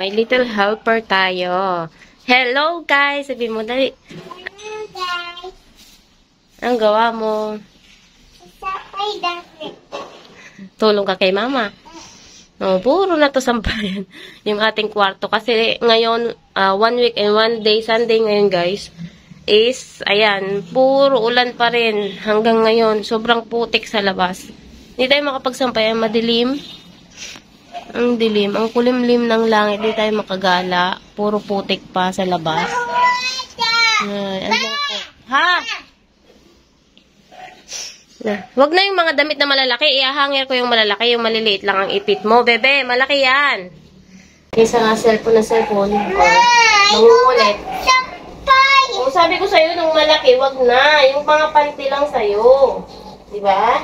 May little helper tayo. Hello, guys! Sabi mo, dali. Hello, guys. Anong gawa mo? Sapay dami. Tulong ka kay mama. Oh, puro na to sampayan. Yung ating kwarto. Kasi ngayon, 1 week and 1 day, Sunday ngayon, guys, is, ayan, puro ulan pa rin hanggang ngayon. Sobrang putik sa labas. Hindi tayo makapagsampayan. Madilim. Ang dilim. Ang kulimlim ng langit. Hindi tayo makagala. Puro putik pa sa labas. Ay, ano ko? Ha? Wag na yung mga damit na malalaki. Iahangir ko yung malalaki. Yung maliliit lang ang ipit mo. Bebe, malaki yan. Isa nga cellphone na cellphone. Mangungulit. Sapay. Kung sabi ko sa'yo nung malaki, wag na. Yung mga panty lang sa'yo. Diba?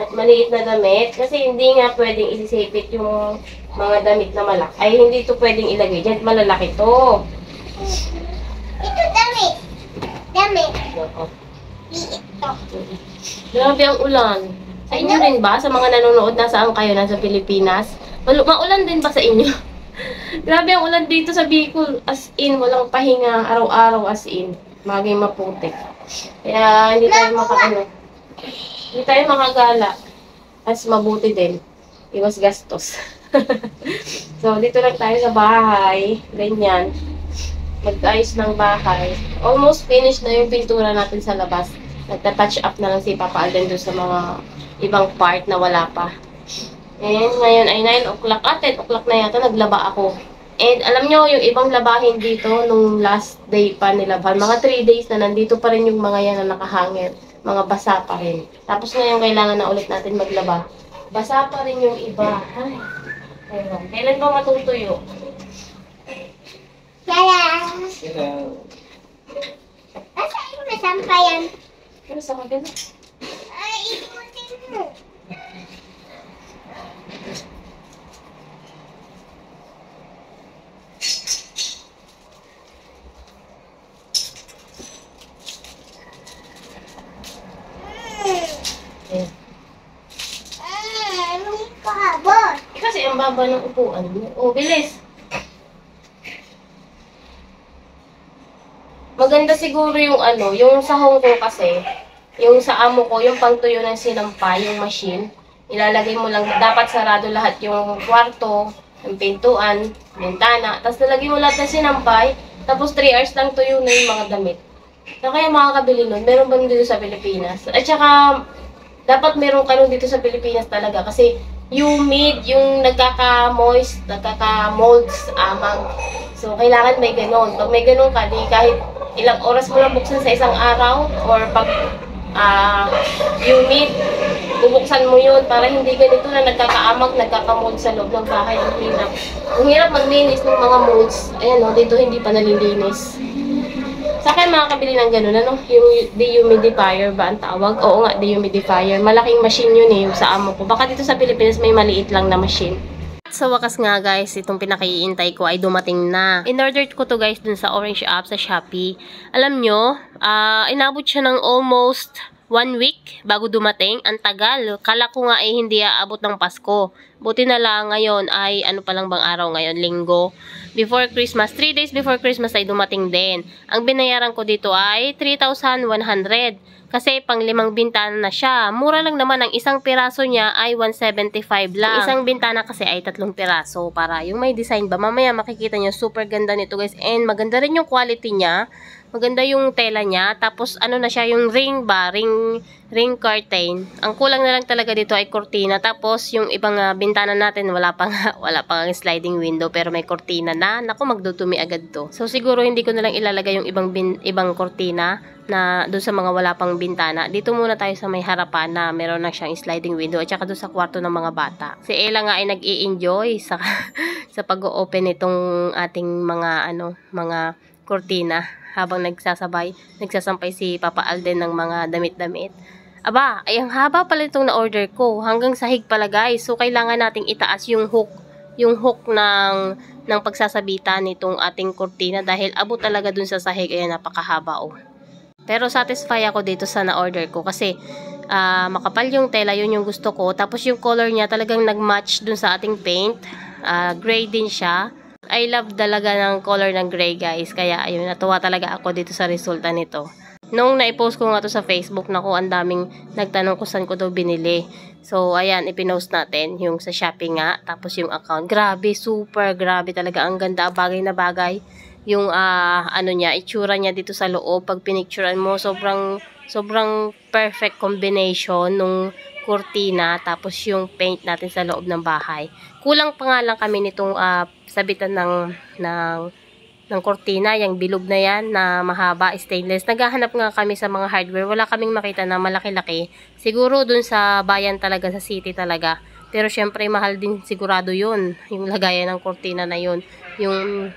At maliit na damit. Kasi hindi nga pwedeng isisipit yung mga damit na malaki. Ay, hindi ito pwedeng ilagay dyan. Malalaki to. Ito dami. Dami. Oo. Ito. Grabe ang ulan. Sa inyo rin ba? Sa mga nanonood, nasaan kayo? Nasa Pilipinas? Maulan din ba sa inyo? Grabe ang ulan dito sa Bicol. As in, walang pahinga. Araw-araw as in. Maging maputik. Kaya hindi tayo hindi tayo makagala. As mabuti din. Iwas gastos. So, dito lang tayo sa bahay. Ganyan. Mag-ayos ng bahay. Almost finished na yung pintura natin sa labas. Nagta-touch up na lang si Papa Alden doon sa mga ibang part na wala pa. And ngayon ay 9 o'clock. 10 o'clock na yata. Naglaba ako. And alam nyo, yung ibang labahin dito, nung last day pa nilabahan, mga 3 days na nandito pa rin yung mga yan na nakahangin. Mga basa pa rin. Tapos ngayon kailangan na ulit natin maglaba. Basa pa rin yung iba. Ay, ayun. Kailan ba matutuyo? Hello. Nasaan yung nasampayan? Ano sa kabila? Ay, ikutin mo. Ayan. Anong kabot? Kasi ang baba ng upuan mo. Oh, bilis. Maganda siguro yung yung sahong ko kasi, yung sa amo ko, yung pangtuyo ng sinampay, yung machine, ilalagay mo lang, dapat sarado lahat yung kwarto, yung pintuan, bintana, tapos nalagay mo lahat ng sinampay, tapos 3 hours lang tuyo na yung mga damit. Na kaya makakabili nun, meron ba dito sa Pilipinas? At saka, dapat meron ka nun dito sa Pilipinas talaga kasi humid, yung nagkaka-moist, nagkaka-molds, amang. So, kailangan may ganon. Pag may ganon ka, di kahit ilang oras mo lang buksan sa isang araw or pag humid, bubuksan mo yun para hindi ganito na nagkakaamag, nagkakamold sa loob ng bahay. Ang hirap. Ang hirap maglinis ng mga molds. Ayan o, dito hindi pa nalilinis. Sa akin makakabili ng gano'n, yung dehumidifier ba ang tawag? Oo nga, dehumidifier. Malaking machine yun yung sa amo ko. Baka dito sa Pilipinas may maliit lang na machine. Sa wakas nga guys, itong pinakaiintay ko ay dumating na. In-order ko to guys dun sa Orange app sa Shopee. Alam nyo, inabot siya ng almost 1 week bago dumating. Ang tagal. Kala ko nga ay hindi aabot ng Pasko. Buti na lang ngayon ay ano pa lang bang araw ngayon? Linggo. Before Christmas, 3 days before Christmas ay dumating din. Ang binayaran ko dito ay 3,100. Kasi pang 5 bintana na siya. Mura lang naman, ang isang piraso niya ay 175 lang. Isang bintana kasi ay 3 piraso. Para yung may design ba, mamaya makikita niyo super ganda nito guys. And maganda rin yung quality niya. Maganda yung tela niya. Tapos ano na siya, yung ring ba, ring curtain. Ang kulang na lang talaga dito ay kortina. Tapos yung ibang bintana natin wala pang sliding window pero may kortina na. Naku, magdudumi agad to. So siguro hindi ko na lang ilalagay yung ibang kortina na doon sa mga wala pang bintana. Dito muna tayo sa may harapan na meron na siyang sliding window at saka doon sa kwarto ng mga bata. Si Ella nga ay nag-i-enjoy sa sa pag-open nitong ating mga kortina habang nagsasampay si Papa Alden ng mga damit-damit. Aba, ay ang haba pala itong na-order ko. Hanggang sahig pala guys. So, kailangan nating itaas yung hook ng pagsasabitan nitong ating kortina dahil abot talaga dun sa sahig. Ayan, napakahaba oh. Pero satisfy ako dito sa na-order ko kasi makapal yung tela, yun yung gusto ko. Tapos yung color niya talagang nag-match dun sa ating paint. Gray din siya. I love talaga ng color ng gray, guys. Kaya, ayun, natuwa talaga ako dito sa resulta nito. Nung na-post ko nga to sa Facebook, naku, ang daming nagtanong kung saan ko daw binili. So, ayan, ipinost natin yung sa Shopee nga. Tapos yung account. Grabe, super grabe talaga. Ang ganda, bagay na bagay. Yung, ano niya, itsura niya dito sa loob. Pag pinicturean mo, sobrang perfect combination nung kurtina. Tapos yung paint natin sa loob ng bahay. Kulang pa nga lang kami nitong sabitan ng kurtina, yung bilog na yan na mahaba, stainless. Naghahanap nga kami sa mga hardware. Wala kaming makita na malaki-laki. Siguro dun sa bayan talaga, sa city talaga. Pero syempre mahal din sigurado yun. Yung lagayan ng kurtina na yun. Yung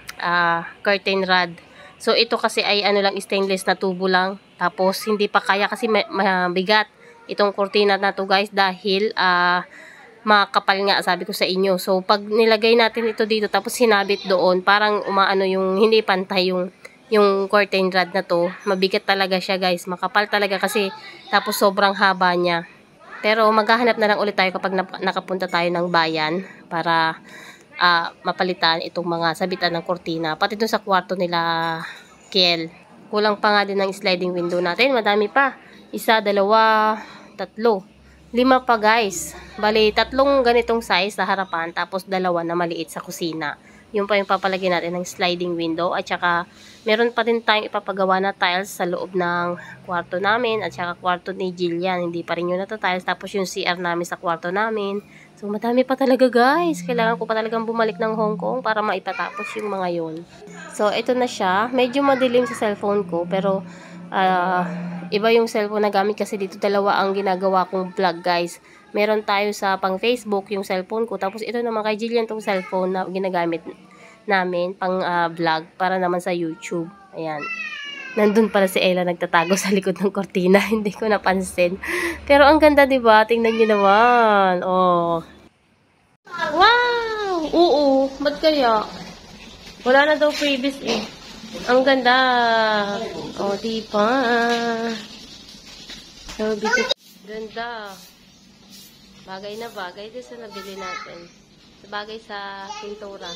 curtain rod. So ito kasi ay ano lang, stainless na tubo lang. Tapos hindi pa kaya kasi mabigat itong kurtina na to, guys, dahil makapal nga, sabi ko sa inyo. So, pag nilagay natin ito dito, tapos sinabit doon, parang umaano yung, hindi pantay yung curtain rod na to. Mabigat talaga siya, guys. Makapal talaga kasi, tapos sobrang haba niya. Pero, maghahanap na lang ulit tayo kapag nakapunta tayo ng bayan para mapalitan itong mga sabitan ng kurtina. Pati dun sa kwarto nila, Kiel. Kulang pa nga din ng sliding window natin. Madami pa. 1, 2, 3. 5 pa, guys. Bali, 3 ganitong size sa harapan, tapos 2 na maliit sa kusina. Yung pa yung papalagyan natin ng sliding window. At saka, meron pa din tayong ipapagawa na tiles sa loob ng kwarto namin. At saka, kwarto ni Jillian. Hindi pa rin yun tiles. Tapos yung CR namin sa kwarto namin. So, madami pa talaga, guys. Kailangan ko pa talagang bumalik ng Hong Kong para maipatapos yung mga yun. So, ito na siya. Medyo madilim sa cellphone ko, pero iba yung cellphone na gamit kasi dito 2 ang ginagawa kong vlog, guys. Meron tayo sa pang Facebook yung cellphone ko, tapos ito naman kay Jillian tong cellphone na ginagamit namin pang vlog para naman sa YouTube. Ayan. Nandun pala si Ella nagtatago sa likod ng kortina. Hindi ko napansin. Pero ang ganda, diba? Tingnan nyo naman. Oh. Wow! Oo. Ba't kaya? Wala na daw previous eh. Ang ganda. O, diba? So, ganda. Bagay na bagay din sa nabili natin. Bagay sa pintura.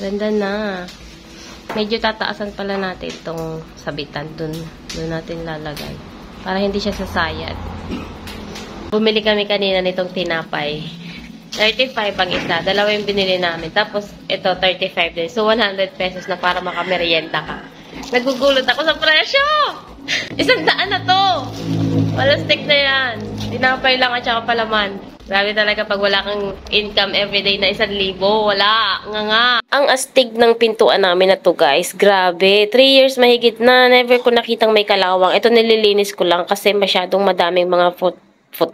Ganda na. Medyo tataasan pala natin itong sabitan. Doon natin lalagay. Para hindi siya sasayad. Bumili kami kanina nitong tinapay. 35 ang isa. 2 yung binili namin. Tapos, ito 35 din. So, 100 pesos na para makamerienda ka. Nagugulot ako sa presyo! 100 na to! Palastik na yan. Tinapay lang at saka palaman. Grabe talaga pag wala kang income everyday na 1,000. Wala. Nga. Ang astig ng pintuan namin na to, guys. Grabe. 3 years mahigit na. Never ko nakitang may kalawang. Ito nililinis ko lang kasi masyadong madaming mga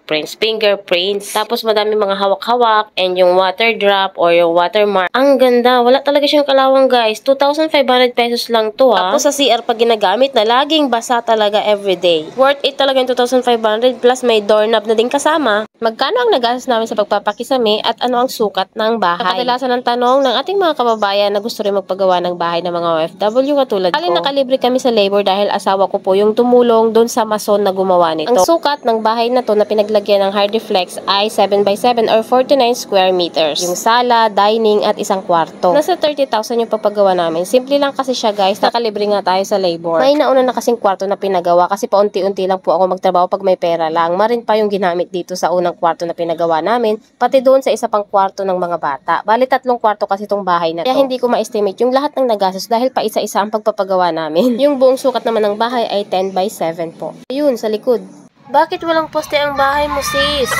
fingerprints. Tapos madami mga hawak-hawak and yung water drop or yung watermark. Ang ganda. Wala talaga siyang kalawang guys. 2,500 pesos lang to ha. Tapos sa CR pag ginagamit na laging basa talaga everyday. Worth it talaga yung 2,500 plus may doorknob na din kasama. Magkano ang nagastos namin sa pagpapakisame at ano ang sukat ng bahay? Kadalasan ng tanong ng ating mga kababayan na gusto rin magpagawa ng bahay ng mga OFW katulad ko. Nakalibre kami sa labor dahil asawa ko po yung tumulong doon sa mason na gumawa nito. Ang sukat ng bahay na to na pinaglagyan ng Hardiflex ay 7x7 or 49 square meters. Yung sala, dining at isang kwarto. Nasa 30,000 yung papagawa namin. Simple lang kasi siya guys. Nakalibre nga tayo sa labor. May nauna na kasing kwarto na pinagawa kasi paunti-unti lang po ako magtrabaho pag may pera lang. Marin pa yung ginamit dito sa unang kwarto na pinagawa namin, pati doon sa isa pang kwarto ng mga bata. Bali 3 kwarto kasi itong bahay na to. Kaya hindi ko ma-estimate yung lahat ng nagastos dahil pa isa-isa ang pagpapagawa namin. Yung buong sukat naman ng bahay ay 10x7 po. Ayun, sa likod. Bakit walang poste ang bahay mo, sis?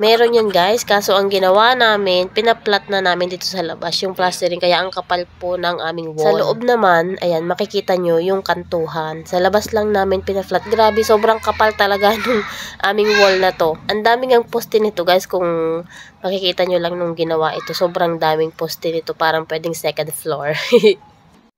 Meron yan guys, kaso ang ginawa namin, pinaplat na namin dito sa labas yung plastering, kaya ang kapal po ng aming wall. Sa loob naman, ayan, makikita nyo yung kantuhan. Sa labas lang namin pinaplat. Grabe, sobrang kapal talaga nung aming wall na to. Ang daming ang poste nito guys, kung makikita nyo lang nung ginawa ito, sobrang daming poste nito, parang pwedeng second floor.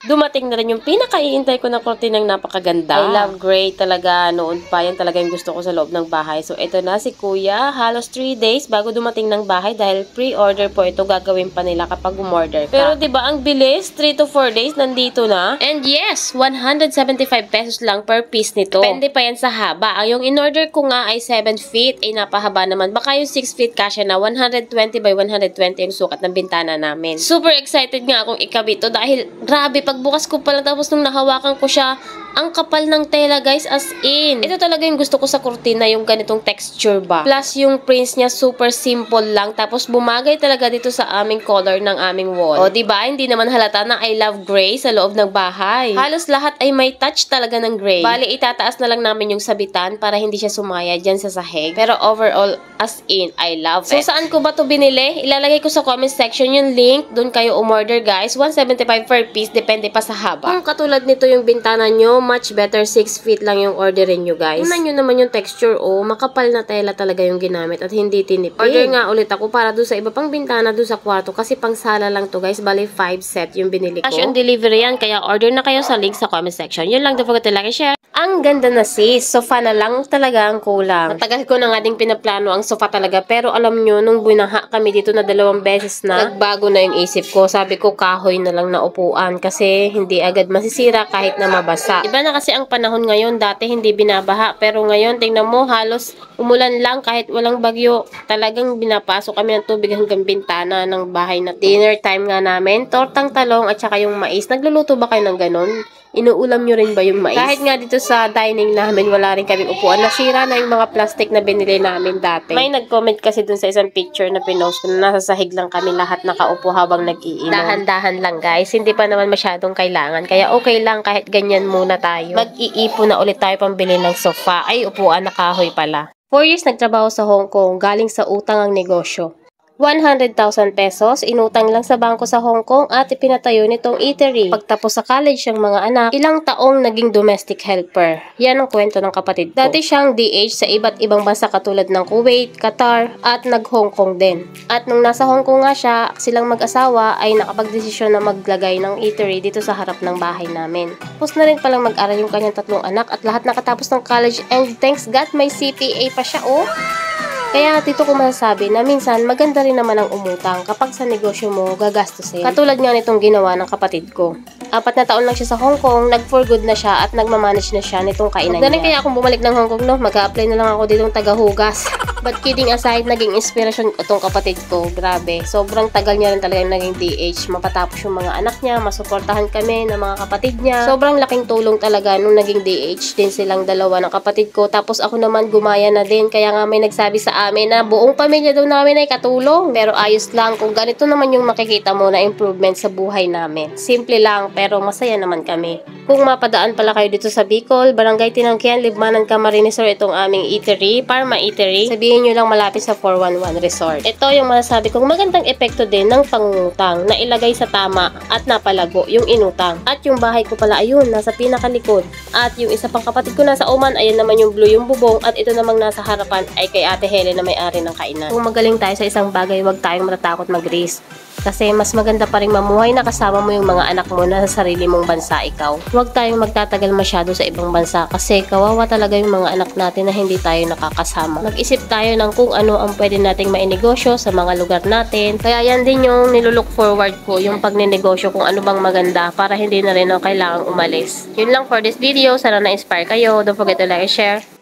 Dumating na rin yung pinakaiintay ko na kortinang napakaganda. I love gray talaga. Noon pa yan talaga yung gusto ko sa loob ng bahay. So, ito na si Kuya. Halos 3 days bago dumating ng bahay dahil pre-order po ito gagawin pa nila kapag umorder ka. Pero 'di ba ang bilis? 3 to 4 days nandito na. And yes, 175 pesos lang per piece nito. Depende pa yan sa haba. Ang yung in-order ko nga ay 7 feet. Ay napahaba naman. Baka yung 6 feet kasya na 120 by 120 yung sukat ng bintana namin. Super excited nga akong ikabit to dahil grabe pagbukas ko pa lang tapos nung nahawakan ko siya, ang kapal ng tela guys, as in. Ito talaga yung gusto ko sa kurtina, yung ganitong texture ba. Plus yung prints niya super simple lang, tapos bumagay talaga dito sa aming color ng aming wall. O diba, hindi naman halata na I love gray sa loob ng bahay. Halos lahat ay may touch talaga ng gray. Bali, itataas na lang namin yung sabitan para hindi siya sumaya dyan sa sahig. Pero overall, as in, I love it. So saan ko ba to binili? Ilalagay ko sa comment section yung link. Doon kayo umorder guys. 175 per piece, depende pa sa haba. Kung katulad nito yung bintana nyo, much better 6 feet lang yung orderin nyo guys. Tingnan nyo naman yung texture, oh, makapal na tela talaga yung ginamit at hindi tinipid. Order nga ulit ako para doon sa iba pang bintana doon sa kwarto kasi pang sala lang to guys. Bali 5 set yung binili ko. Cash on delivery yan, kaya order na kayo sa link sa comment section. Yun lang, don't forget to like and share. Ang ganda na sis, sofa na lang talaga ang kulang. Matagal ko na nga ding pinaplano ang sofa talaga, pero alam nyo, nung binaha kami dito na 2 beses na, nagbago na yung isip ko. Sabi ko kahoy na lang na upuan kasi hindi agad masisira kahit na mabasa. Iba na kasi ang panahon ngayon, dati hindi binabaha, pero ngayon tingnan mo halos umulan lang kahit walang bagyo. Talagang binapasok kami ng tubig hanggang bintana ng bahay na dinner time nga namin. Tortang talong at saka yung mais. Nagluluto ba kayo ng ganon? Inuulam nyo rin ba yung mais? Kahit nga dito sa dining namin, wala rin kaming upuan. Nasira na yung mga plastic na binili namin dati. May nag-comment kasi dun sa isang picture na pinost ko na nasa sahig lang kami lahat nakaupo habang nag-iinom. Dahan-dahan lang guys. Hindi pa naman masyadong kailangan. Kaya okay lang kahit ganyan muna tayo. Mag-iipon na ulit tayo pambili ng sofa. Ay, upuan na kahoy pala. 4 years nagtrabaho sa Hong Kong. Galing sa utang ang negosyo. 100,000 pesos, inutang lang sa bangko sa Hong Kong at ipinatayo nitong eatery. Pagtapos sa college ng mga anak, ilang taong naging domestic helper. Yan ang kwento ng kapatid ko. Dati siyang DH sa iba't ibang bansa katulad ng Kuwait, Qatar, at nag-Hong Kong din. At nung nasa Hong Kong nga siya, silang mag-asawa ay nakapagdesisyon na maglagay ng eatery dito sa harap ng bahay namin. Tapos na rin palang mag-aral yung kanyang 3 anak at lahat nakatapos ng college and thanks God may CPA pa siya, oh. Kaya dito ko masasabi na minsan maganda rin naman ang umutang kapag sa negosyo mo gagastusin. Katulad nga nitong ginawa ng kapatid ko. 4 na taon lang siya sa Hong Kong, nag-for good na siya at nagmamanage na siya nitong kainan niya. Kaya akong bumalik ng Hong Kong, no, mag-a-apply na lang ako ditong taga-hugas. But kidding aside, naging inspiration itong kapatid ko. Grabe, sobrang tagal niya rin talaga naging DH. Mapatapos yung mga anak niya, masuportahan kami ng mga kapatid niya. Sobrang laking tulong talaga nung naging DH din silang dalawa ng kapatid ko. Tapos ako naman gumaya na din, kaya nga may nagsabi sa amin na buong pamilya daw namin ay katulong. Pero ayos lang kung ganito naman yung makikita mo na improvement sa buhay namin. Simple lang pero masaya naman kami. Kung mapadaan pala kayo dito sa Bicol, Barangay Tinangkian, Libmanan, Camarines Resort, itong aming eatery, Parma Eatery, sabihin nyo lang malapit sa 411 Resort. Ito yung masasabi kong magandang epekto din ng pangungutang na ilagay sa tama at napalago yung inutang. At yung bahay ko pala, ayun, nasa pinakalikod. At yung isa pang kapatid ko nasa Oman, ayan naman yung blue yung bubong, at ito namang nasa harapan ay kay Ate Helen na may-ari ng kainan. Kung magaling tayo sa isang bagay, huwag tayong matatakot mag-risk. Kasi mas maganda pa rin mamuhay na kasama mo yung mga anak mo na sa sarili mong bansa ikaw. Huwag tayong magtatagal masyado sa ibang bansa kasi kawawa talaga yung mga anak natin na hindi tayo nakakasama. Mag-isip tayo ng kung ano ang pwede nating mainegosyo sa mga lugar natin. Kaya yan din yung nilulook forward ko, yung pagnenegosyo kung ano bang maganda para hindi na rin ako kailangang umalis. Yun lang for this video. Sana na-inspire kayo. Don't forget to like and share.